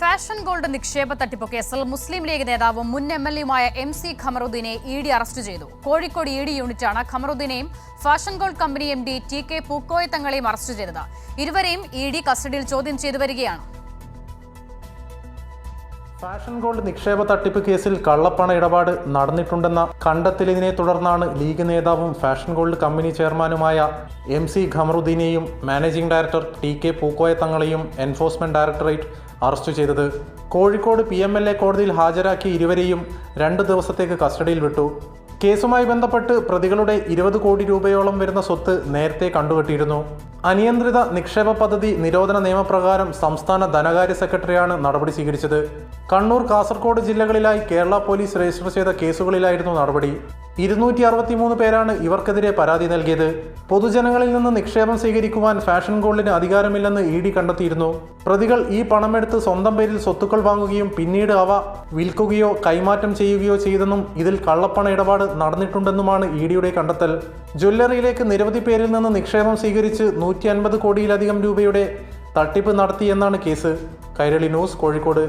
Fashion gold നിക്ഷേപ തട്ടിപ്പ് കേസിൽ മുസ്ലിം ലീഗ് നേതാവും മുൻ എംഎൽഎയുമായ MC ഖമറുദ്ദീനെ ഇഡി അറസ്റ്റ് ചെയ്തു. കോഴിക്കോട് ഇഡി യൂണിറ്റാണ് ഖമറുദ്ദീനെയും fashion gold company MD TK Pookoya തങ്ങളെയും അറസ്റ്റ് ചെയ്തത്. ഇരുവരെയും ഇഡി കസ്റ്റഡിയിൽ ചോദ്യം ചെയ്തു വരികയാണ്. ഫാഷൻ ഗോൾഡ് നിക്ഷേപ തട്ടിപ്പ് കേസിൽ കള്ളപ്പണ ഇടപാട് നടന്നിട്ടുണ്ടെന്ന കണ്ടെത്തലിനെ തുടർന്നാണ് ലീഗ് നേതാവും ഫാഷൻ ഗോൾഡ് കമ്പനി ചെയർമാനുമായ MC ഖമറുദ്ദീനെയും മാനേജിംഗ് ഡയറക്ടർ TK പൂക്കോയ തങ്ങളെയും എൻഫോഴ്സ്മെന്റ് ഡയറക്ടറേറ്റ് അറസ്റ്റ് ചെയ്തത്. കോഴിക്കോട് PMLA കോടതിയിൽ ഹാജരാക്കി ഇരുവരെയും 2 ദിവസത്തേക്ക് കസ്റ്റഡിയിൽ വിട്ടു. കേസുമായി ബന്ധപ്പെട്ട് പ്രതികളുടെ 20 കോടി രൂപയോളം വരുന്ന സ്വത്ത് നേരത്തെ കണ്ടുകെട്ടിയിരുന്നു. അനിയന്ത്രിത നിക്ഷേപ പദ്ധതി നിരോധന നിയമപ്രകാരം സംസ്ഥാന ധനകാര്യ സെക്രട്ടറിയാണ് നടപടി സ്വീകരിച്ചത്. കണ്ണൂർ, കാസർഗോഡ് ജില്ലകളിലായി കേരള പോലീസ് രജിസ്റ്റർ ചെയ്ത കേസുകളിലായിരുന്നു നടപടി. 263 പേരാണ് ഇവർക്കെതിരെ പരാതി നൽകിയത്. പൊതുജനങ്ങളിൽ നിന്ന് നിക്ഷേപം സ്വീകരിക്കുവാൻ ഫാഷൻ ഗോൾഡിന് അധികാരമില്ലെന്ന് ED കണ്ടെത്തിയിരുന്നു. പ്രതികൾ ഈ പണമെടുത്ത് സ്വന്തം പേരിൽ സ്വത്തുക്കൾ വാങ്ങുകയും പിന്നീട് അവ വിൽക്കുകയോ കൈമാറ്റം ചെയ്യുകയോ ചെയ്തെന്നും ഇതിൽ കള്ളപ്പണ ഇടപാട് നടന്നിട്ടുണ്ടെന്നുമാണ് EDയുടെ കണ്ടെത്തൽ. ജ്വല്ലറിയിലേക്ക് നിരവധി പേരിൽ നിന്ന് നിക്ഷേപം സ്വീകരിച്ച് 150 കോടിയിലധികം രൂപയുടെ തട്ടിപ്പ് നടത്തിയെന്നാണ് കേസ്. കൈരളി ന്യൂസ്, കോഴിക്കോട്.